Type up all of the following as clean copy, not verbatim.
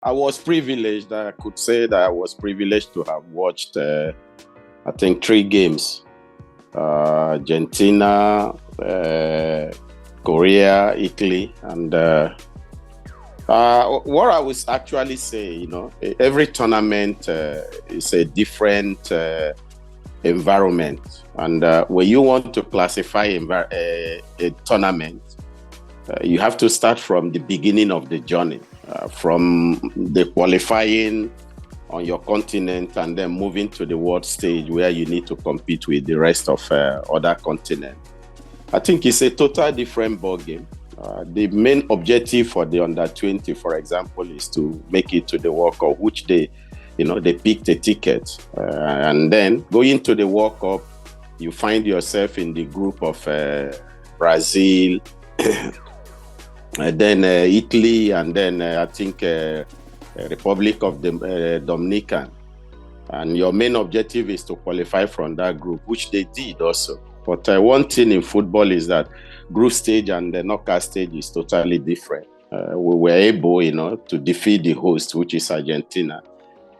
I was privileged. I could say that I was privileged to have watched, I think, 3 games. Argentina, Korea, Italy, and what I was actually say, every tournament is a different environment. And when you want to classify a tournament, you have to start from the beginning of the journey, from the qualifying on your continent and then moving to the world stage where you need to compete with the rest of other continents. I think it's a total different ball game. The main objective for the under-20, for example, is to make it to the World Cup, which they picked a ticket. And then going to the World Cup, you find yourself in the group of Brazil, and then Italy, and then I think Republic of the Dominican. And your main objective is to qualify from that group, which they did also. But one thing in football is that group stage and the knockout stage is totally different. We were able, to defeat the host, which is Argentina,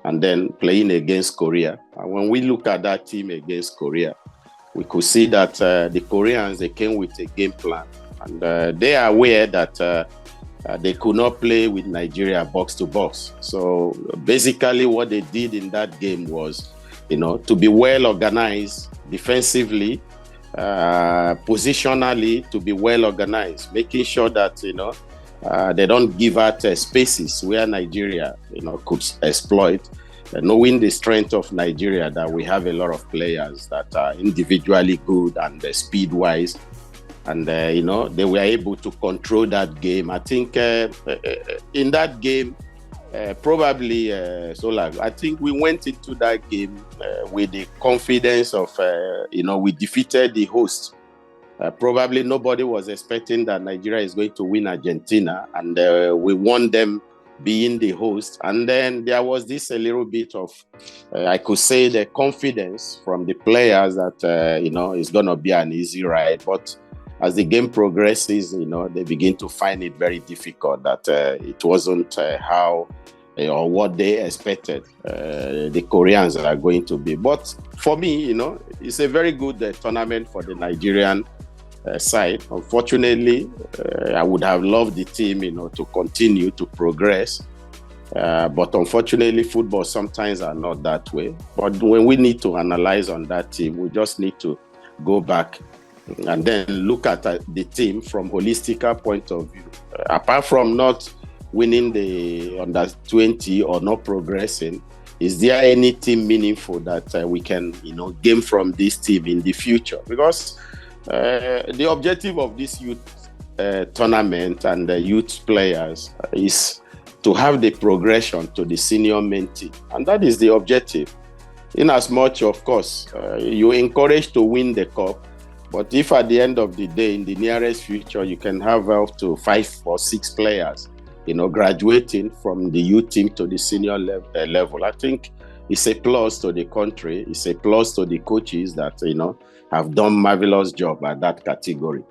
and then playing against Korea. And when we look at that team against Korea, we could see that the Koreans, they came with a game plan. And they are aware that they could not play with Nigeria box to box. So basically what they did in that game was, to be well organized defensively, positionally, to be well organized, making sure that, they don't give out spaces where Nigeria, could exploit, knowing the strength of Nigeria, that we have a lot of players that are individually good and speed-wise. And, they were able to control that game. I think in that game, probably, I think we went into that game with the confidence of, we defeated the host. Probably nobody was expecting that Nigeria is going to win Argentina, and we won them being the host. And then there was this a little bit of, I could say, the confidence from the players that, it's going to be an easy ride. But as the game progresses, they begin to find it very difficult, that it wasn't how or what they expected the Koreans are going to be. But for me, it's a very good tournament for the Nigerian side. Unfortunately, I would have loved the team, to continue to progress. But unfortunately, football sometimes are not that way. But when we need to analyze on that team, we just need to go back and then look at the team from holistic point of view. Apart from not winning the under-20 or not progressing, is there anything meaningful that we can, gain from this team in the future? Because the objective of this youth tournament and the youth players is to have the progression to the senior main team. And that is the objective. In as much, of course, you encourage to win the cup. But if at the end of the day, in the nearest future, you can have up to 5 or 6 players, graduating from the youth team to the senior level, I think it's a plus to the country. It's a plus to the coaches that, have done marvelous job at that category.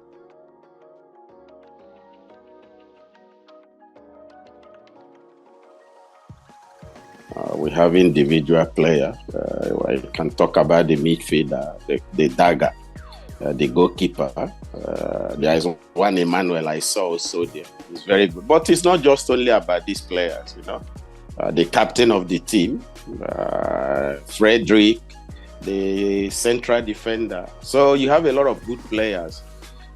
We have individual players. I can talk about the midfielder, the dagger. The goalkeeper. There is one Emmanuel I saw also there. He's very good. But it's not just only about these players, the captain of the team, Frederick, the central defender. So you have a lot of good players.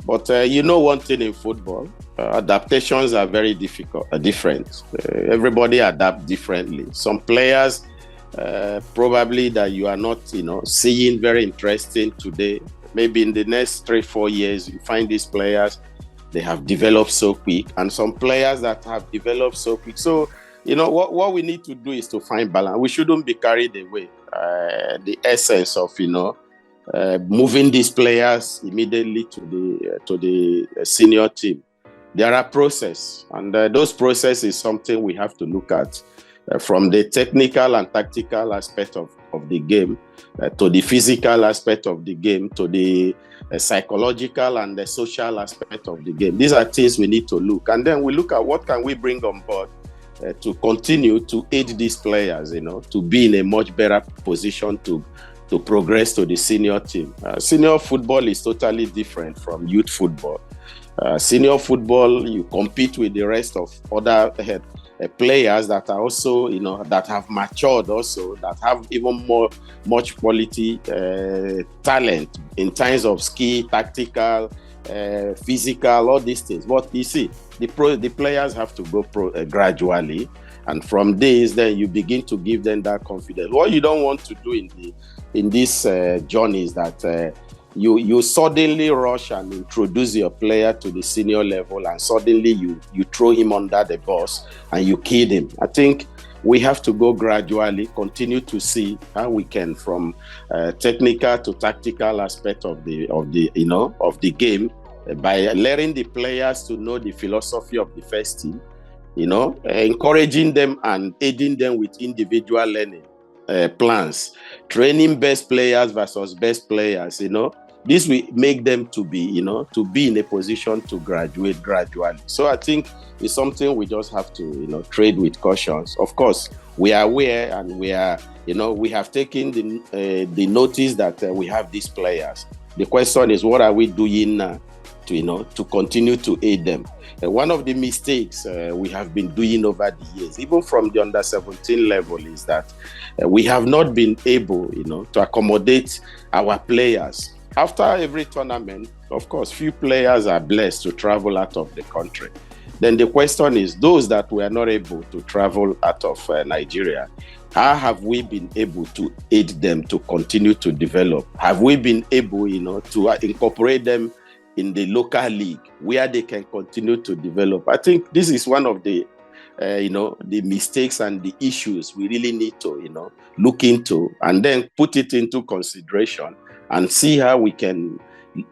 But one thing in football, adaptations are very different. Everybody adapts differently. Some players probably that you are not, seeing very interesting today. Maybe in the next 3-4 years, you find these players, they have developed so quick, and some players that have developed so quick. So, what we need to do is to find balance. We shouldn't be carried away. The essence of, moving these players immediately to the senior team. There are processes, and those processes is something we have to look at from the technical and tactical aspect of the game, to the physical aspect of the game, to the psychological and the social aspect of the game. These are things we need to look. And then we look at what can we bring on board to continue to aid these players, to be in a much better position to progress to the senior team. Senior football is totally different from youth football. Senior football, you compete with the rest of other players that are also, that have matured also, that have even much quality talent in terms of skill, tactical, physical, all these things. But you see, the players have to go gradually, and from this, then you begin to give them that confidence. What you don't want to do in this journey is that you suddenly rush and introduce your player to the senior level, and suddenly you throw him under the bus and you kid him. I think we have to go gradually, continue to see how we can, from technical to tactical aspect of the game, by letting the players to know the philosophy of the first team, encouraging them and aiding them with individual learning plans, training best players versus best players. This will make them to be in a position to graduate gradually. So I think it's something we just have to, trade with cautions. Of course, we are aware, and we have taken the notice that we have these players. The question is, what are we doing now to continue to aid them? One of the mistakes we have been doing over the years, even from the under 17 level, is that we have not been able, to accommodate our players. After every tournament, of course, few players are blessed to travel out of the country. Then the question is, those that were not able to travel out of Nigeria, how have we been able to aid them to continue to develop? Have we been able, to incorporate them in the local league where they can continue to develop? I think this is one of the the mistakes and the issues we really need to, look into, and then put it into consideration and see how we can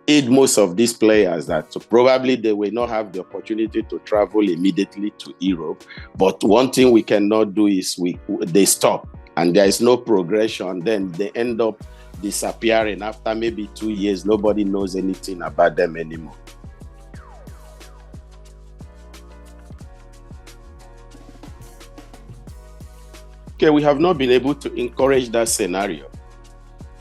aid most of these players that probably they will not have the opportunity to travel immediately to Europe. But one thing we cannot do is they stop and there is no progression. Then they end up disappearing after maybe 2 years. Nobody knows anything about them anymore. Okay, we have not been able to encourage that scenario.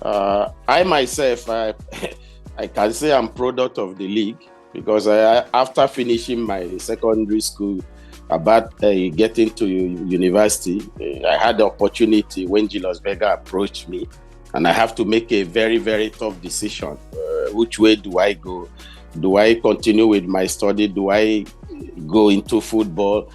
I myself, I can say I'm product of the league, because after finishing my secondary school, about getting to university, I had the opportunity when Julius Berger approached me, and I have to make a very, very tough decision. Which way do I go? Do I continue with my study? Do I go into football?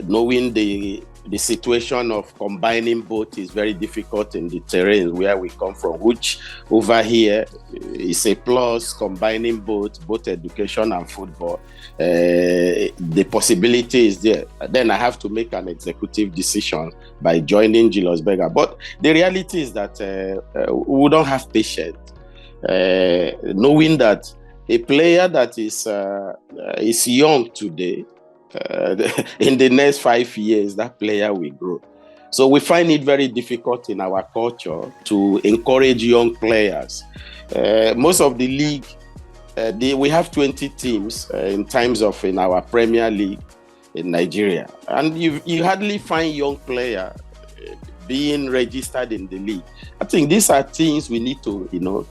Knowing the situation of combining both is very difficult in the terrain where we come from, which over here is a plus, combining both education and football. The possibility is there. Then I have to make an executive decision by joining Julius Berger. But the reality is that we don't have patience, knowing that a player that is young today, in the next 5 years, that player will grow. So we find it very difficult in our culture to encourage young players. Most of the league, we have 20 teams in our Premier League in Nigeria, and you hardly find young player being registered in the league. I think these are things we need to,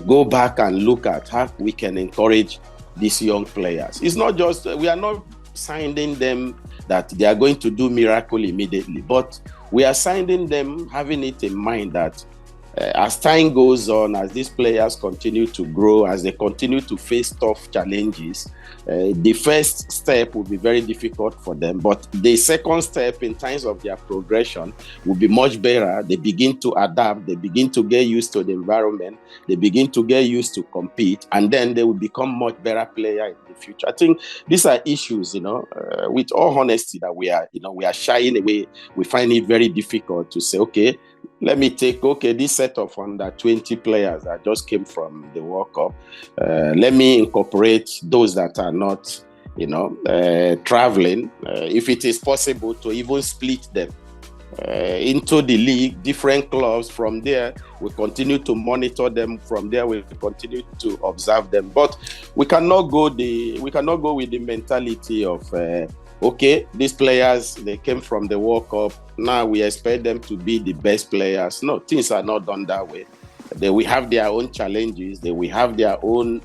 go back and look at how we can encourage these young players. It's not just, we are not signing them that they are going to do miracle immediately, but we are signing them having it in mind that as time goes on, as these players continue to grow, as they continue to face tough challenges, the first step will be very difficult for them, but the second step in terms of their progression will be much better. They begin to adapt, they begin to get used to the environment, they begin to get used to compete, and then they will become much better player in the future. I think these are issues, with all honesty, that we are shying away. We find it very difficult to say, okay, let me take, this set of under 20 players that just came from the World Cup. Let me incorporate those that are not, traveling. If it is possible to even split them into the league, different clubs. From there, we continue to monitor them. From there, we continue to observe them. But we cannot go with the mentality of okay, these players, they came from the World Cup. Now we expect them to be the best players. No, things are not done that way. They will have their own challenges. They will have their own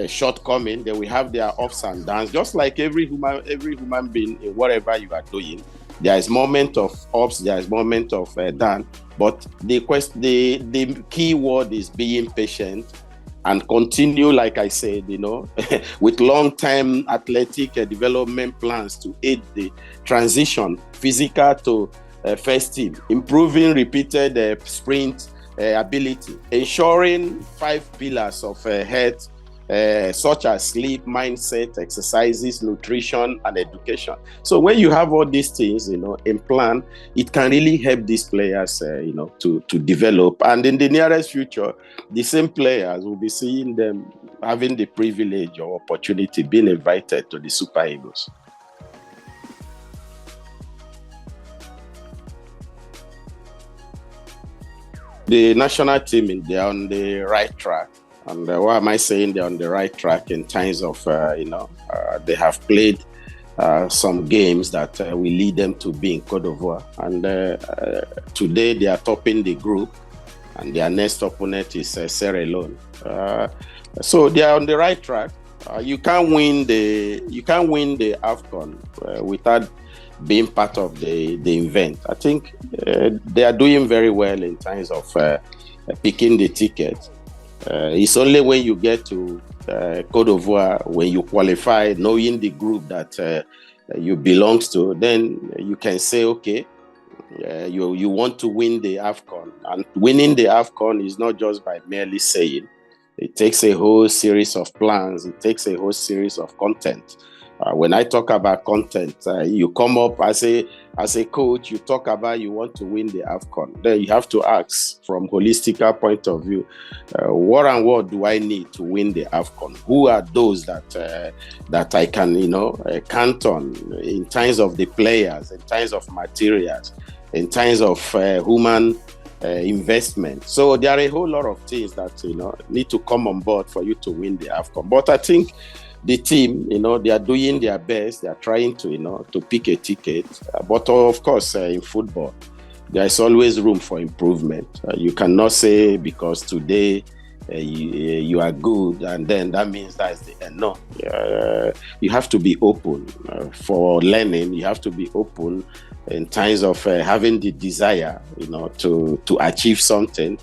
shortcoming. They will have their ups and downs. Just like every human being, in whatever you are doing, there is moment of ups. There is moment of down. But the key word is being patient and continue, like I said, with long-term athletic development plans to aid the transition, physical to first team, improving repeated sprint ability, ensuring 5 pillars of health, such as sleep, mindset, exercises, nutrition, and education. So when you have all these things, in plan, it can really help these players, to develop. And in the nearest future, the same players will be seeing them having the privilege or opportunity being invited to the Super Eagles. The national team, they're on the right track. And why am I saying they're on the right track in terms of, they have played some games that will lead them to be in Cote d'Ivoire. And today they are topping the group, and their next opponent is Sierra Leone. So they are on the right track. You can't win the AFCON without being part of the event. I think they are doing very well in terms of picking the ticket. It's only when you get to Cote d'Ivoire, when you qualify, knowing the group that you belong to, then you can say, okay, you want to win the AFCON. And winning the AFCON is not just by merely saying. It takes a whole series of plans. It takes a whole series of content. When I talk about content, you come up as a coach, you talk about you want to win the AFCON. Then you have to ask from holistic point of view, what and what do I need to win the AFCON? Who are those that I can, count on in terms of the players, in terms of materials, in terms of human investment. So there are a whole lot of things that, need to come on board for you to win the AFCON. But I think the team, they are doing their best. They are trying to, to pick a ticket. But of course, in football, there is always room for improvement. You cannot say because today you are good and then that means that's the end. No, you have to be open for learning. You have to be open in terms of having the desire, to achieve something.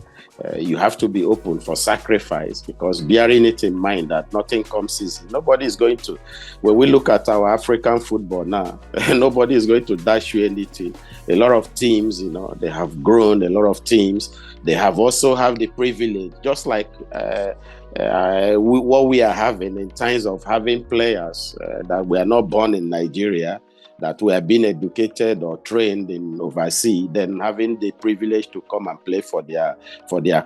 You have to be open for sacrifice, because bearing it in mind that nothing comes easy. Nobody is going to, when we look at our African football now, nobody is going to dash you anything. A lot of teams, they have grown. A lot of teams, they have also have the privilege, just like what we are having in terms of having players that were not born in Nigeria, that we have been educated or trained in overseas, then having the privilege to come and play for their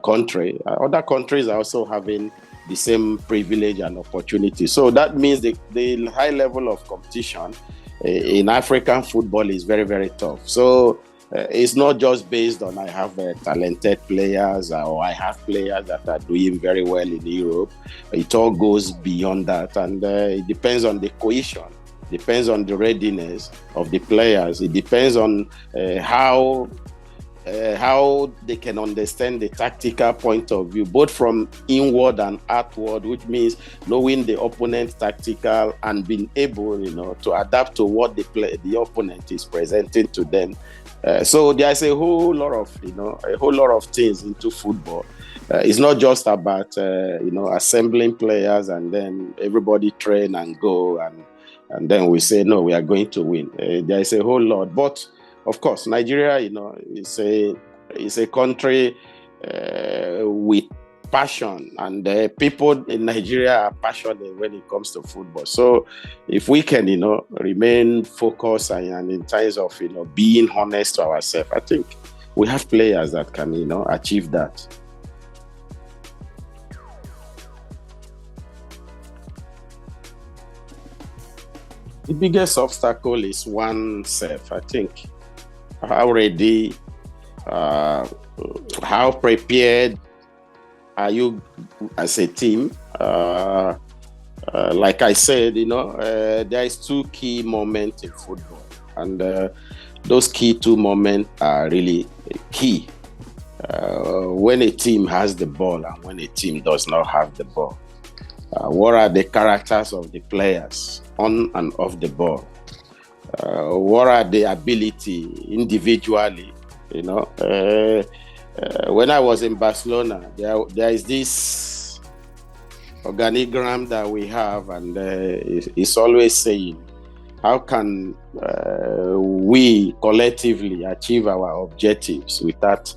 country. Other countries are also having the same privilege and opportunity. So that means the high level of competition in African football is very, very tough. So it's not just based on I have talented players or I have players that are doing very well in Europe. It all goes beyond that, and it depends on the cohesion. Depends on the readiness of the players. It depends on how they can understand the tactical point of view, both from inward and outward, which means knowing the opponent's tactical and being able, to adapt to what the opponent is presenting to them. So there's a whole lot of things into football. It's not just about assembling players and then everybody train and go and then we say, no, we are going to win. There is a whole lot. But, of course, Nigeria, is a country with passion. And people in Nigeria are passionate when it comes to football. So if we can, remain focused and in terms of, being honest to ourselves, I think we have players that can, achieve that. The biggest obstacle is oneself. I think how ready, how prepared are you as a team? Like I said, there is two key moments in football, and those key two moments are really key. When a team has the ball and when a team does not have the ball. What are the characters of the players on and off the ball? What are the ability individually? When I was in Barcelona, there is this organigram that we have, and it's always saying, how can we collectively achieve our objectives without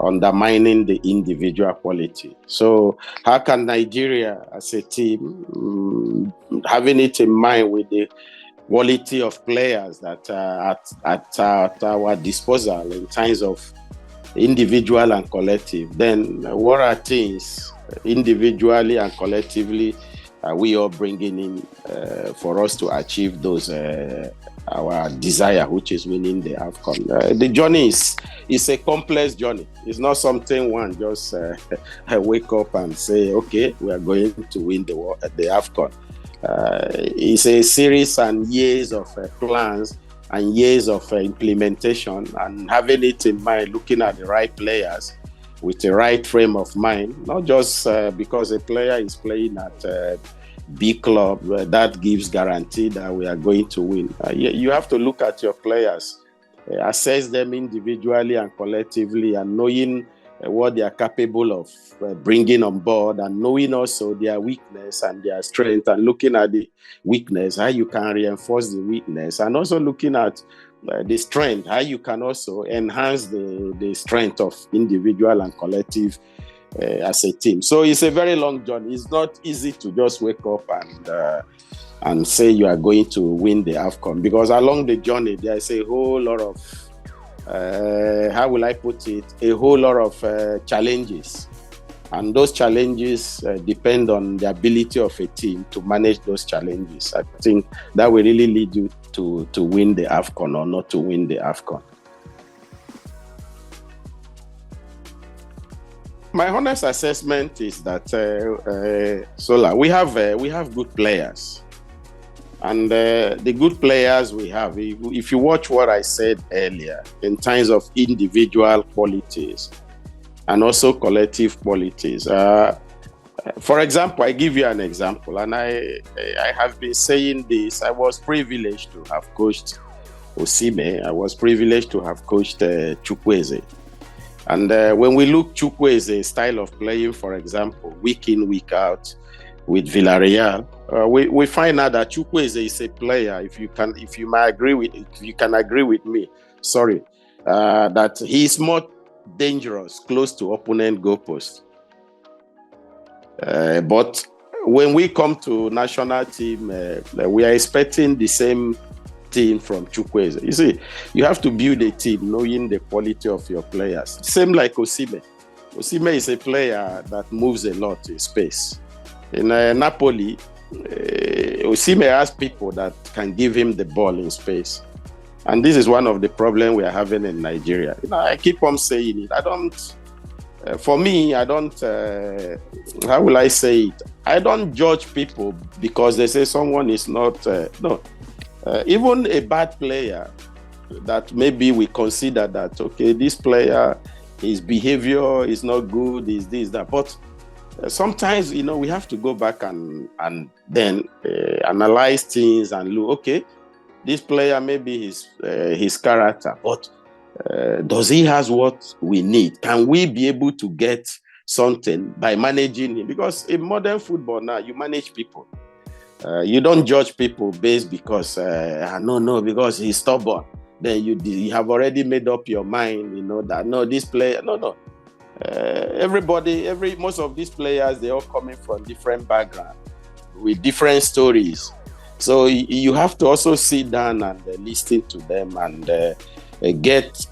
undermining the individual quality? So how can Nigeria as a team, having it in mind with the quality of players that are at our disposal in terms of individual and collective, then what are things individually and collectively we are bringing in for us to achieve those our desire, which is winning the AFCON? The journey is a complex journey. It's not something one just wake up and say, okay, we are going to win the AFCON. It's a series and years of plans and years of implementation, and having it in mind, looking at the right players with the right frame of mind, not just because a player is playing at a big club, that gives guarantee that we are going to win. You have to look at your players, assess them individually and collectively, and knowing what they are capable of bringing on board, and knowing also their weakness and their strength, and looking at the weakness, how you can reinforce the weakness, and also looking at the strength, how you can also enhance the strength of individual and collective as a team. So it's a very long journey. It's not easy to just wake up and say you are going to win the AFCON, because along the journey there is a whole lot of how will I put it, a whole lot of challenges. And those challenges depend on the ability of a team to manage those challenges. I think that will really lead you to win the AFCON or not to win the AFCON. My honest assessment is that Sola, we have good players. And the good players we have, if you watch what I said earlier, in terms of individual qualities and also collective qualities. For example, I give you an example, and I have been saying this. I was privileged to have coached Osimhen. I was privileged to have coached Chukwueze. And when we look Chukwueze's style of playing, for example, week in, week out, with Villarreal, we find out that Chukwueze is a player. If you can agree with me, that he is more dangerous close to opponent goalpost. But when we come to national team, we are expecting the same thing from Chukwueze. You see, you have to build a team knowing the quality of your players. Same like Osimhen. Osimhen is a player that moves a lot in space. In Napoli, Osimhen has people that can give him the ball in space. And this is one of the problems we are having in Nigeria. I keep on saying it. How will I say it? I don't judge people because they say someone is not, even a bad player that maybe we consider that, okay, this player, his behavior is not good, is this, that. But sometimes, we have to go back and then analyze things and look, okay, this player, maybe his character, but does he has what we need? Can we be able to get something by managing him? Because in modern football now, you manage people. You don't judge people based because, because he's stubborn. Then you have already made up your mind, that no, this player, no. Most of these players, they're all coming from different backgrounds with different stories. So you have to also sit down and listen to them and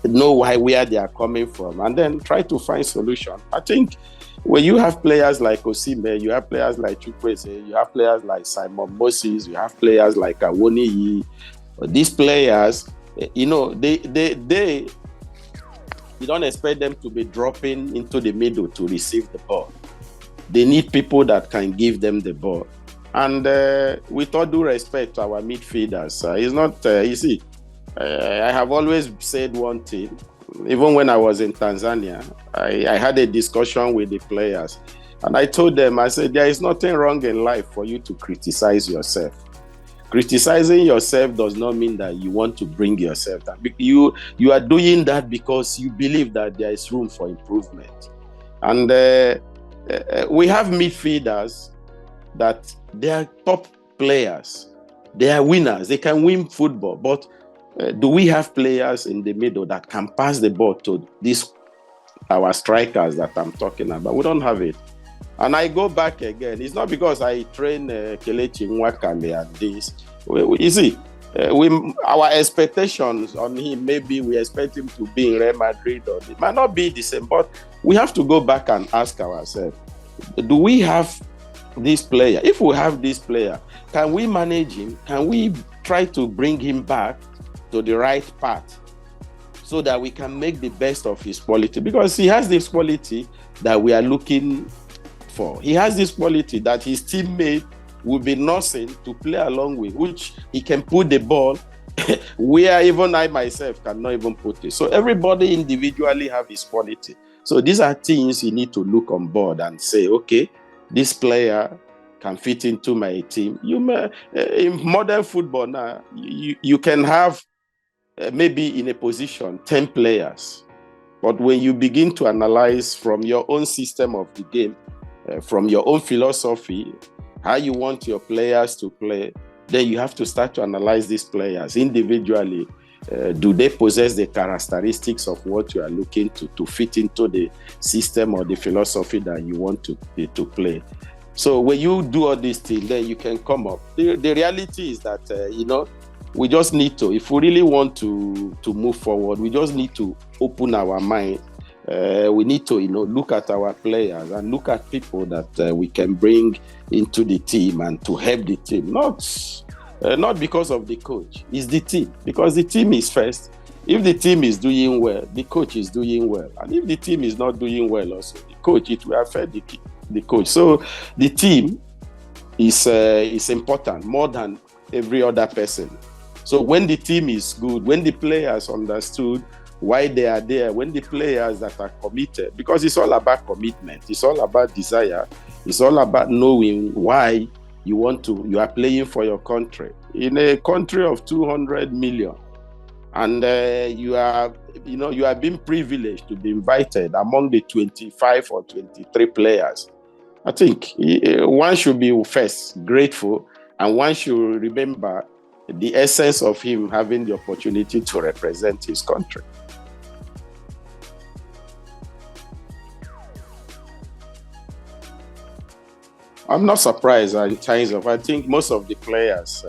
know where they are coming from, and then try to find solution. I think when you have players like Osimhen, you have players like Chukwueze, you have players like Simon Moses, you have players like Awoniyi. These players, you don't expect them to be dropping into the middle to receive the ball. They need people that can give them the ball. And with all due respect to our midfielders, it's not easy. I have always said one thing. Even when I was in Tanzania, I had a discussion with the players. And I told them, I said, there is nothing wrong in life for you to criticize yourself. Criticizing yourself does not mean that you want to bring yourself down. You are doing that because you believe that there is room for improvement. And we have midfielders that they are top players. They are winners. They can win football. But do we have players in the middle that can pass the ball to our strikers that I'm talking about? We don't have it. And I go back again. It's not because I train Kelechi Nwakali and this. You see, our expectations on him, maybe we expect him to be in Real Madrid, or it might not be the same. But we have to go back and ask ourselves, do we have this player? If we have this player, can we manage him? Can we try to bring him back to the right path so that we can make the best of his quality? Because he has this quality that we are looking for. He has this quality that his teammate will be nursing to play along with, which he can put the ball where even I myself cannot even put it. So everybody individually have his quality. So these are things you need to look on board and say, okay, this player can fit into my team. You may, in modern football now, you can have maybe in a position 10 players. But when you begin to analyze from your own system of the game, from your own philosophy, how you want your players to play, then you have to start to analyze these players individually. Do they possess the characteristics of what you are looking to fit into the system or the philosophy that you want to play? So when you do all these things, then you can come up. The reality is that, we just need to, if we really want to move forward, we just need to open our mind. We need to, look at our players and look at people that we can bring into the team and to help the team. Not because of the coach, it's the team. Because the team is first. If the team is doing well, the coach is doing well. And if the team is not doing well also, the coach, it will affect the coach. So the team is important more than every other person. So when the team is good, when the players understood why they are there, when the players that are committed, because it's all about commitment, it's all about desire, it's all about knowing why you are playing for your country. In a country of 200 million, and you are being privileged to be invited among the 25 or 23 players. I think one should be first grateful, and one should remember the essence of him having the opportunity to represent his country. I'm not surprised in terms of, I think most of the players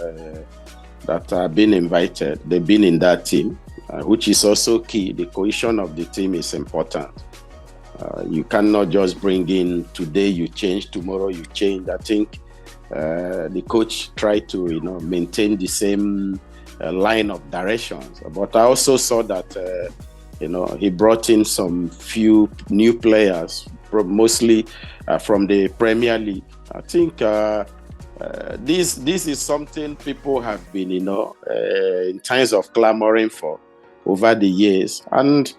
that have been invited, they've been in that team, which is also key. The cohesion of the team is important. You cannot just bring in today you change, tomorrow you change. I think the coach tried to maintain the same line of directions. But I also saw that he brought in some few new players, mostly from the Premier League. I think this is something people have been, in times of clamoring for over the years. And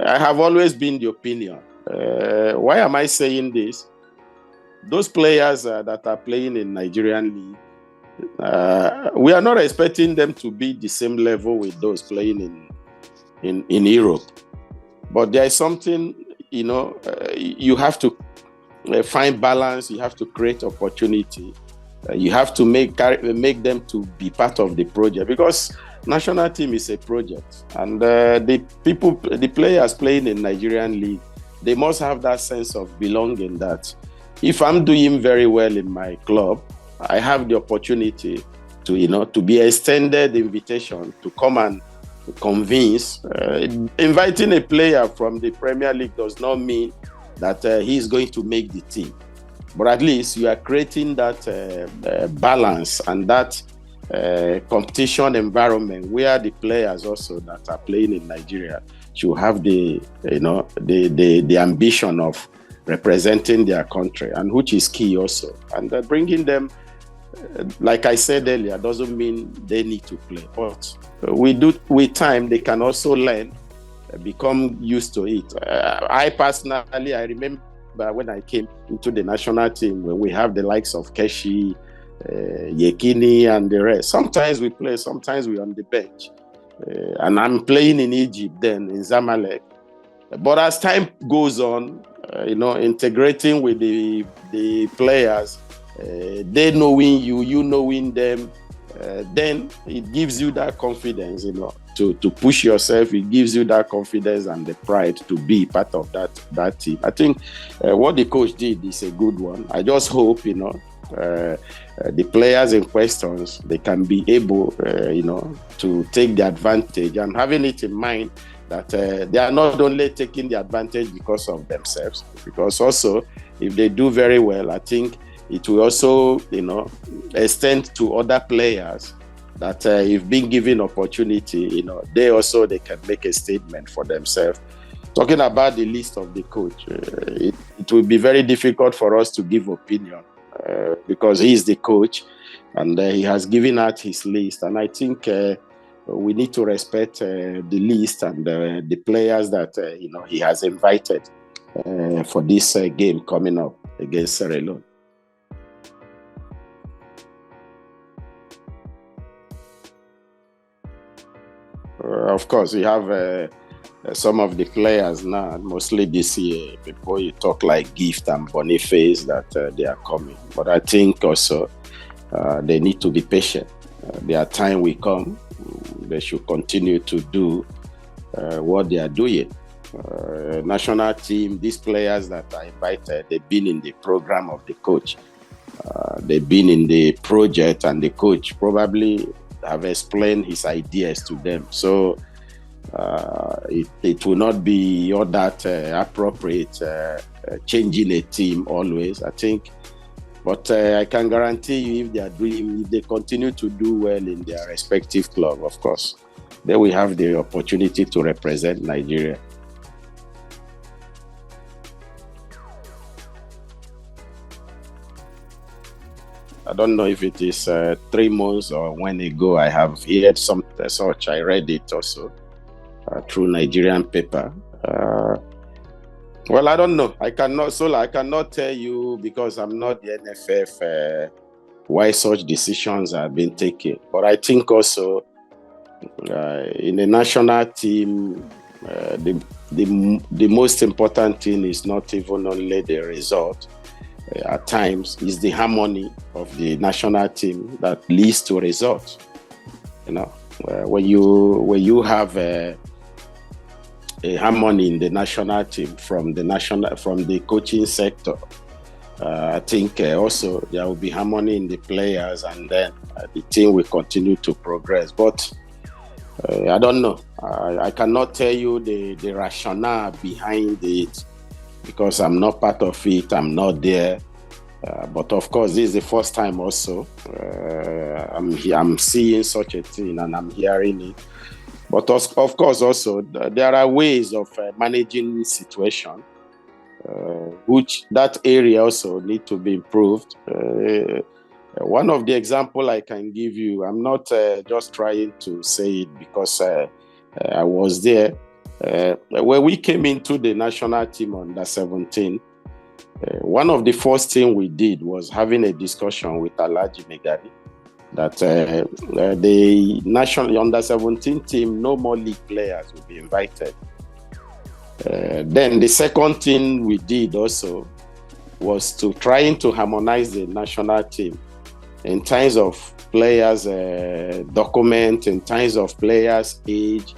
I have always been the opinion. Why am I saying this? Those players that are playing in Nigerian league, we are not expecting them to be the same level with those playing in Europe. But there is something, you have to find balance. You have to create opportunity. You have to make them to be part of the project, because national team is a project, and the players playing in Nigerian league, they must have that sense of belonging. That if I'm doing very well in my club, I have the opportunity to be extended invitation to come and convince. Inviting a player from the Premier League does not mean that he is going to make the team. But at least you are creating that balance and that competition environment where the players also that are playing in Nigeria should have the ambition of representing their country, and which is key also. And bringing them like I said earlier, doesn't mean they need to play. But with time, they can also learn, become used to it. I personally, I remember when I came into the national team, when we have the likes of Keshi, Yekini, and the rest. Sometimes we play, sometimes we're on the bench. And I'm playing in Egypt then, in Zamalek. But as time goes on, integrating with the players, they knowing you, you knowing them, then it gives you that confidence, to push yourself. It gives you that confidence and the pride to be part of that team. I think what the coach did is a good one. I just hope, the players in questions, they can be able, to take the advantage, and having it in mind that they are not only taking the advantage because of themselves, because also if they do very well, I think it will also, extend to other players that if being given opportunity, they can make a statement for themselves. Talking about the list of the coach, it will be very difficult for us to give opinion because he is the coach and he has given out his list. And I think we need to respect the list and the players that, he has invited for this game coming up against Sierra Leone. Of course, we have some of the players now, mostly this year, before you talk like Gift and Boniface, that they are coming. But I think also they need to be patient. Their time will come. They should continue to do what they are doing. National team, these players that are invited, they've been in the program of the coach. They've been in the project, and the coach probably have explained his ideas to them. So it will not be all that appropriate changing a team always, I think. But I can guarantee you, if they continue to do well in their respective club, of course, they will have the opportunity to represent Nigeria. I don't know if it is 3 months or when ago. I have heard some such. I read it also through Nigerian paper. Well, I don't know. I cannot tell you, because I'm not the NFF, why such decisions have been taken. But I think also in the national team, the most important thing is not even only the result. At times, is the harmony of the national team that leads to results. When you have a harmony in the national team from the coaching sector, I think also there will be harmony in the players, and then the team will continue to progress. But I don't know. I cannot tell you the rationale behind it, because I'm not part of it, I'm not there. But of course, this is the first time also I'm seeing such a thing, and I'm hearing it. But of course, also there are ways of managing situation, which that area also need to be improved. One of the example I can give you, I'm not just trying to say it because I was there. When we came into the national team under 17, one of the first things we did was having a discussion with Alhaji Megari that the national under 17 team, no more league players will be invited. Then the second thing we did also was to trying to harmonize the national team in terms of players' document, in terms of players' age,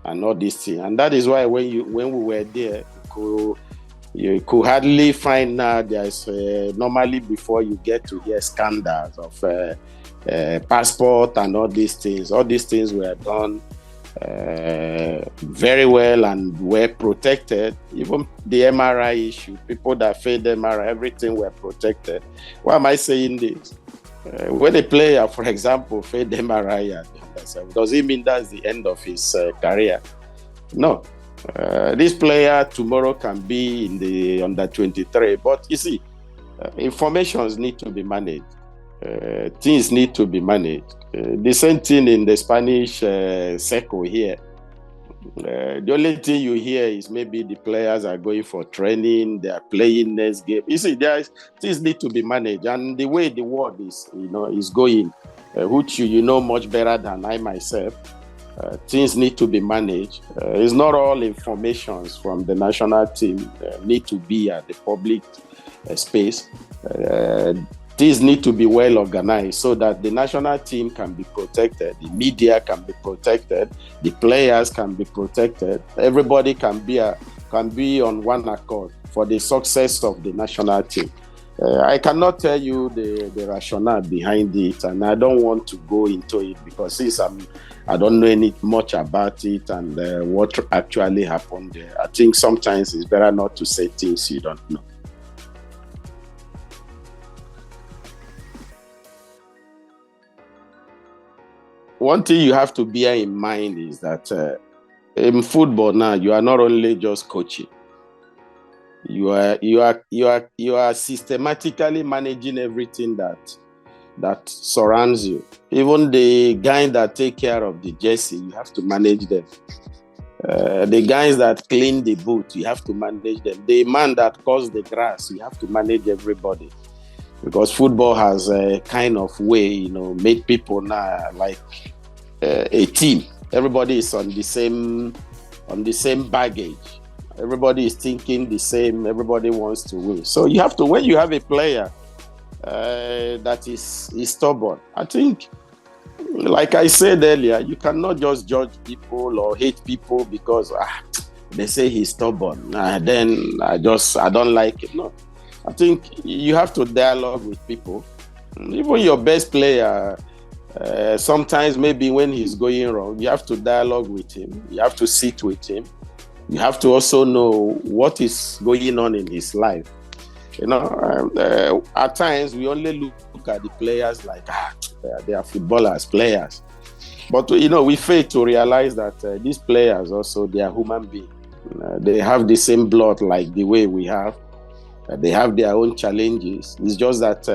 and all these things. And that is why when we were there, you could hardly find now there's normally before you get to hear scandals of passport and all these things. All these things were done very well and were protected. Even the MRI issue, people that failed MRI, everything were protected. Why am I saying this? When a player, for example, failed MRI, does it mean that's the end of his career? No. This player tomorrow can be in the under 23, but you see, informations need to be managed. things need to be managed. The same thing in the Spanish circle here. The only thing you hear is maybe the players are going for training, they are playing next game. You see, things need to be managed, and the way the world is going, which you know much better than I myself. Things need to be managed. It's not all informations from the national team need to be at the public space. Things need to be well organized so that the national team can be protected, the media can be protected, the players can be protected. Everybody can be on one accord for the success of the national team. I cannot tell you the rationale behind it, and I don't want to go into it because since I don't know much about it and what actually happened there. I think sometimes it's better not to say things you don't know. One thing you have to bear in mind is that in football now, you are not only just coaching. You are systematically managing everything that surrounds you. Even the guys that take care of the jersey, you have to manage them. The guys that clean the boot, you have to manage them. The man that cuts the grass, you have to manage everybody. Because football has a kind of way, made people now like a team. Everybody is on the same baggage. Everybody is thinking the same. Everybody wants to win. So you have to, when you have a player that is stubborn, I think, like I said earlier, you cannot just judge people or hate people because they say he's stubborn. Then I don't like it. No. I think you have to dialogue with people. Even your best player, sometimes maybe when he's going wrong, you have to dialogue with him. You have to sit with him. You have to also know what is going on in his life. At times we only look at the players like, they are footballers, players. But, we fail to realize that these players also, they are human beings. They have the same blood like the way we have. They have their own challenges. It's just that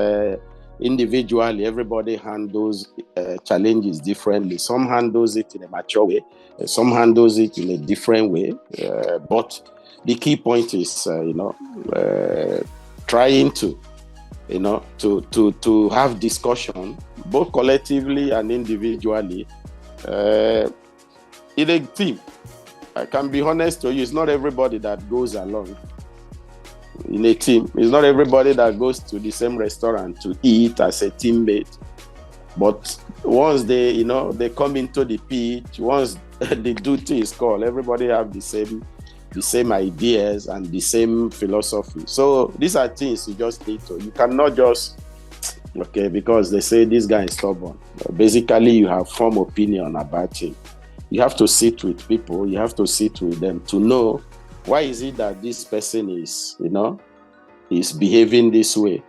individually, everybody handles challenges differently. Some handles it in a mature way. Some handles it in a different way. But the key point is, trying to have discussion, both collectively and individually, in a team. I can be honest to you, it's not everybody that goes along. In a team, it's not everybody that goes to the same restaurant to eat as a teammate. But once they come into the pitch, once the duty is called, everybody have the same ideas and the same philosophy. So these are things you just need to. You cannot just because they say this guy is stubborn. Basically, you have formed opinion about him. You have to sit with people. You have to sit with them to know why is it that this person is behaving this way.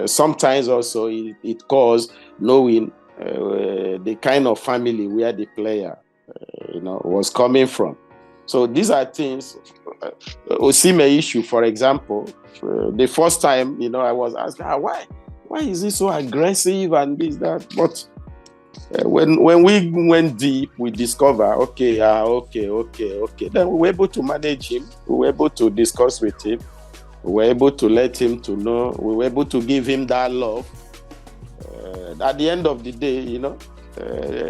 Sometimes also it calls knowing the kind of family where the player was coming from. So these are things. Osimhen issue, for example, the first time I was asked, why is he so aggressive and this that, but when we went deep, we discover, okay. Then we were able to manage him. We were able to discuss with him. We were able to let him to know. We were able to give him that love. At the end of the day,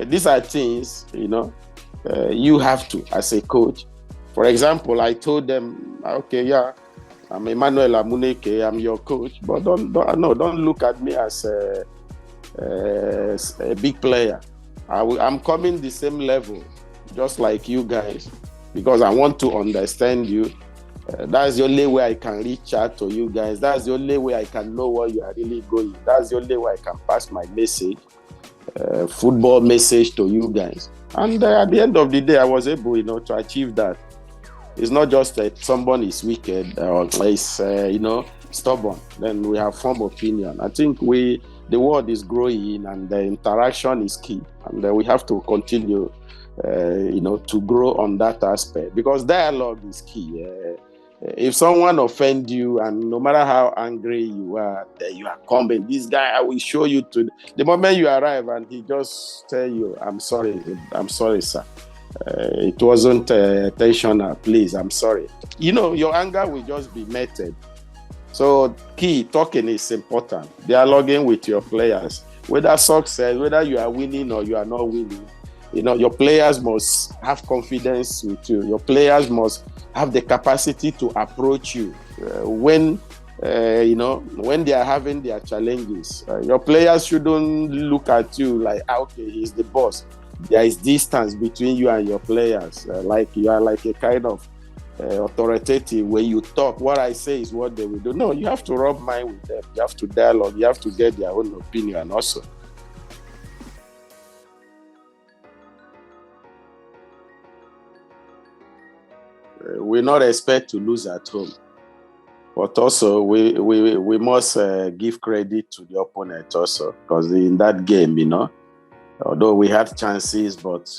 these are things, you have to, as a coach. For example, I told them, I'm Emmanuel Amuneke, I'm your coach, but don't look at me as a big player. I'm coming the same level, just like you guys, because I want to understand you. That's the only way I can reach out to you guys. That's the only way I can know where you are really going. That's the only way I can pass my message, football message to you guys. And at the end of the day, I was able, to achieve that. It's not just that someone is wicked or is, stubborn. Then we have formed opinion. I think the world is growing and the interaction is key. And we have to continue, to grow on that aspect because dialogue is key. If someone offend you, and no matter how angry you are coming, this guy, I will show you to the moment you arrive, and he just tell you, I'm sorry, sir. It wasn't intentional, please, I'm sorry. Your anger will just be meted. So key talking is important. Dialoguing with your players, whether success, whether you are winning or you are not winning. Your players must have confidence with you. Your players must have the capacity to approach you when they are having their challenges. Your players shouldn't look at you like, okay, he's the boss. There is distance between you and your players, like you are like a kind of authoritative. When you talk, what I say is what they will do. No, you have to rub mind with them. You have to dialogue. You have to get their own opinion also. We not expect to lose at home, but also we must give credit to the opponent also, because in that game, although we had chances, but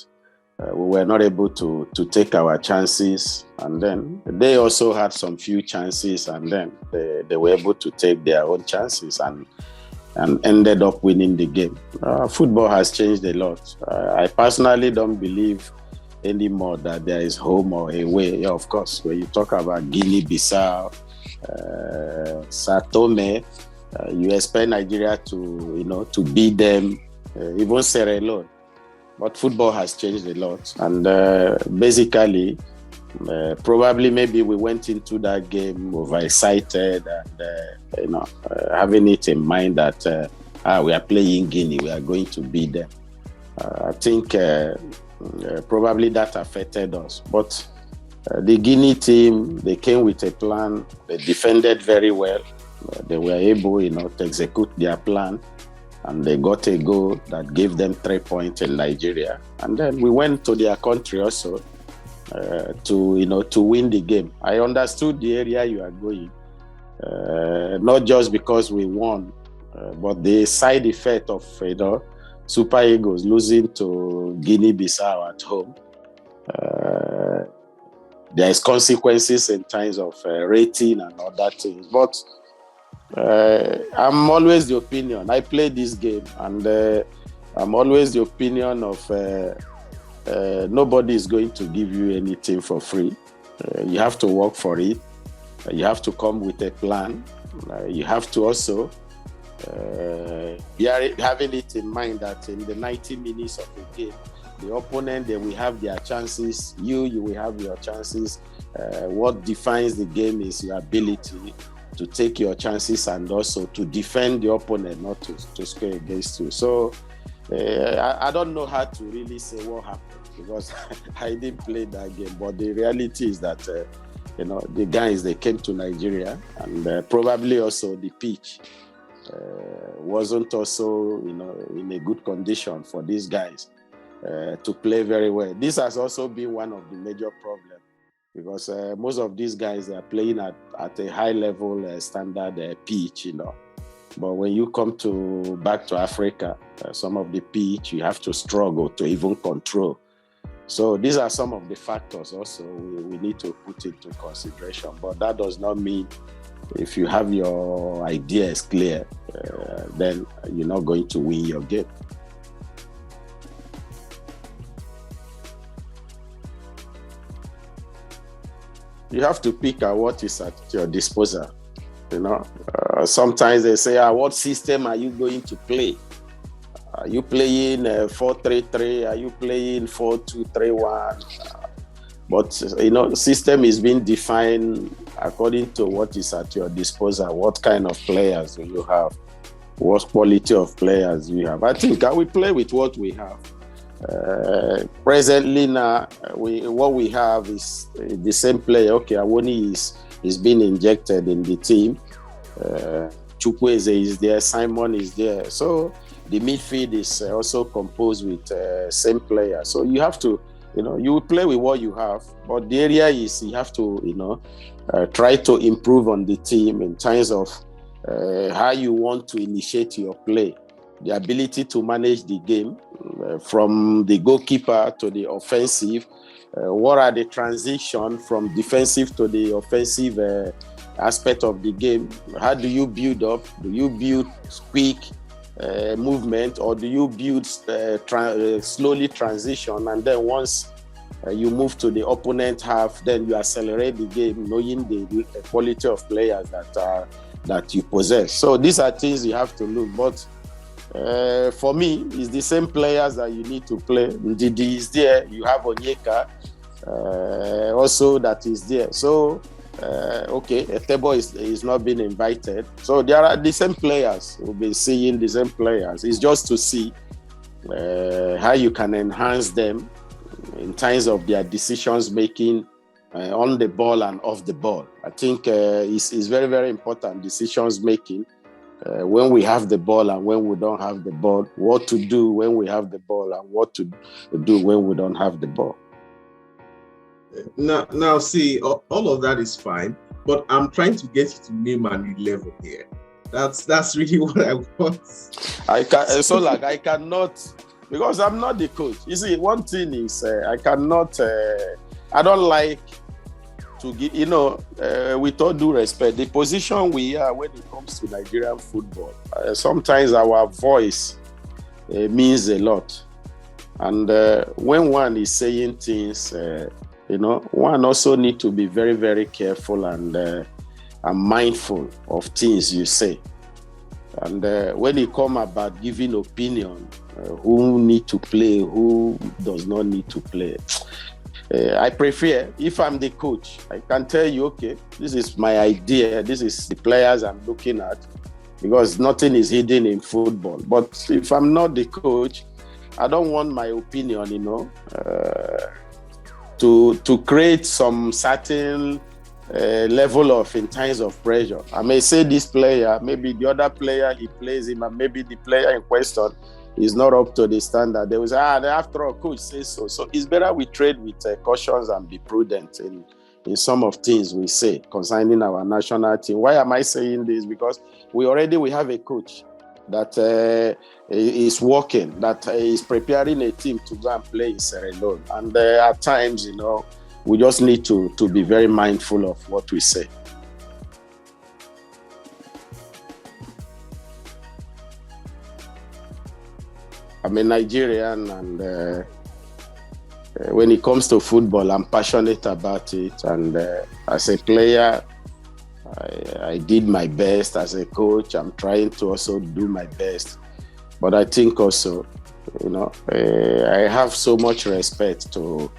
we were not able to take our chances, and then they also had some few chances, and then they were able to take their own chances and ended up winning the game. Football has changed a lot. I personally don't believe anymore that there is home or away. Yeah, of course, when you talk about Guinea-Bissau, Sao Tome, you expect Nigeria to beat them, even Sierra Leone. But football has changed a lot, and basically, probably maybe we went into that game overexcited and having it in mind that we are playing Guinea, we are going to beat them. I think probably that affected us. But the Guinea team, they came with a plan. They defended very well. They were able, to execute their plan, and they got a goal that gave them 3 points in Nigeria. And then we went to their country also to win the game. I understood the area you are going, not just because we won, but the side effect of Super Eagles losing to Guinea-Bissau at home. There is consequences in terms of rating and other things. But I'm always the opinion. I play this game, and I'm always the opinion of nobody is going to give you anything for free. You have to work for it. You have to come with a plan. You have to also having it in mind that in the 90 minutes of the game, the opponent, they will have their chances. You will have your chances. What defines the game is your ability to take your chances and also to defend the opponent, not to score against you. So I don't know how to really say what happened, because I didn't play that game. But the reality is that the guys, they came to Nigeria, and probably also the pitch wasn't also in a good condition for these guys to play very well. This has also been one of the major problems, because most of these guys are playing at a high level standard pitch, But when you come back to Africa, some of the pitch you have to struggle to even control. So these are some of the factors also we need to put into consideration. But that does not mean if you have your ideas clear, then you're not going to win your game. You have to pick at what is at your disposal. Sometimes they say, what system are you going to play? Are you playing 4-3-3? Are you playing 4-2-3-1? But system is being defined according to what is at your disposal. What kind of players do you have? What quality of players do you have? I think we play with what we have. Presently now, what we have is the same player. Okay, Awoni is being injected in the team. Chukwueze is there. Simon is there. So the midfield is also composed with same player. So you have to, you play with what you have. But the area is you have to, try to improve on the team in terms of how you want to initiate your play, the ability to manage the game. from the goalkeeper to the offensive. What are the transition from defensive to the offensive aspect of the game? How do you build up? Do you build quick movement, or do you build slowly transition, and then once you move to the opponent half, then you accelerate the game, knowing the quality of players that you possess? So these are things you have to look. But for me, it's the same players that you need to play. Ndidi is there. You have Onyeka also that is there. So okay, Etebo is not being invited. So there are the same players. We'll be seeing the same players. It's just to see how you can enhance them in terms of their decisions making on the ball and off the ball. I think it's very, very important, decisions making when we have the ball and when we don't have the ball, what to do when we have the ball and what to do when we don't have the ball. Now, see, all of that is fine, but I'm trying to get you to name an 11 here. That's really what I want. I cannot, because I'm not the coach. You see, one thing is I cannot. I don't like to give. With all due respect, the position we are when it comes to Nigerian football, sometimes our voice means a lot, and when one is saying things. One also need to be very, very careful and mindful of things you say. And when it comes about giving opinion, who need to play, who does not need to play, I prefer, if I'm the coach, I can tell you, okay, this is my idea, this is the players I'm looking at, because nothing is hidden in football. But if I'm not the coach, I don't want my opinion, to create some certain level of in terms of pressure. I may say this player, maybe the other player, he plays him, and maybe the player in question is not up to the standard. They will say, after all, coach says so. So it's better we trade with cautions and be prudent in some of things we say concerning our national team. Why am I saying this? Because we have a coach that is working, that is preparing a team to go and play in Sierra Leone. And at times, we just need to be very mindful of what we say. I'm a Nigerian, and when it comes to football, I'm passionate about it. And as a player, I did my best. As a coach, I'm trying to also do my best. But I think also, I have so much respect to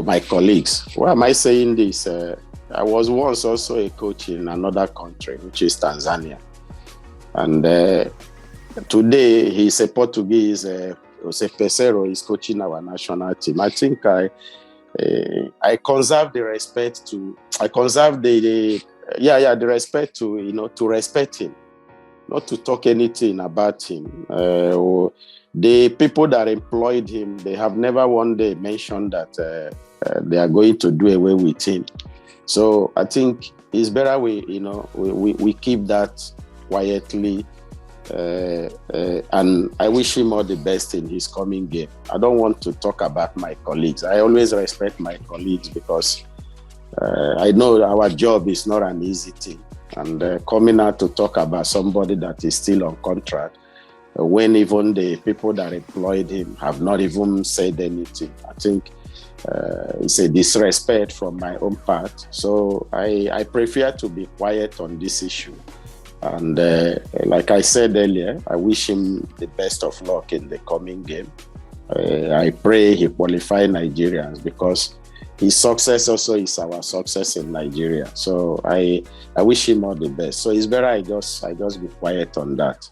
my colleagues. Why am I saying this? I was once also a coach in another country, which is Tanzania. And today, he's a Portuguese, Jose Pesero is coaching our national team. I think I conserve the respect to, the respect to, to respect him, not to talk anything about him. The people that employed him, they have never one day mentioned that they are going to do away with him. So I think it's better we keep that quietly. And I wish him all the best in his coming game. I don't want to talk about my colleagues. I always respect my colleagues because I know our job is not an easy thing. And coming out to talk about somebody that is still on contract, when even the people that employed him have not even said anything, I think it's a disrespect from my own part. So I prefer to be quiet on this issue. And like I said earlier, I wish him the best of luck in the coming game. I pray he qualify Nigerians because his success also is our success in Nigeria. So I wish him all the best. So it's better I just be quiet on that.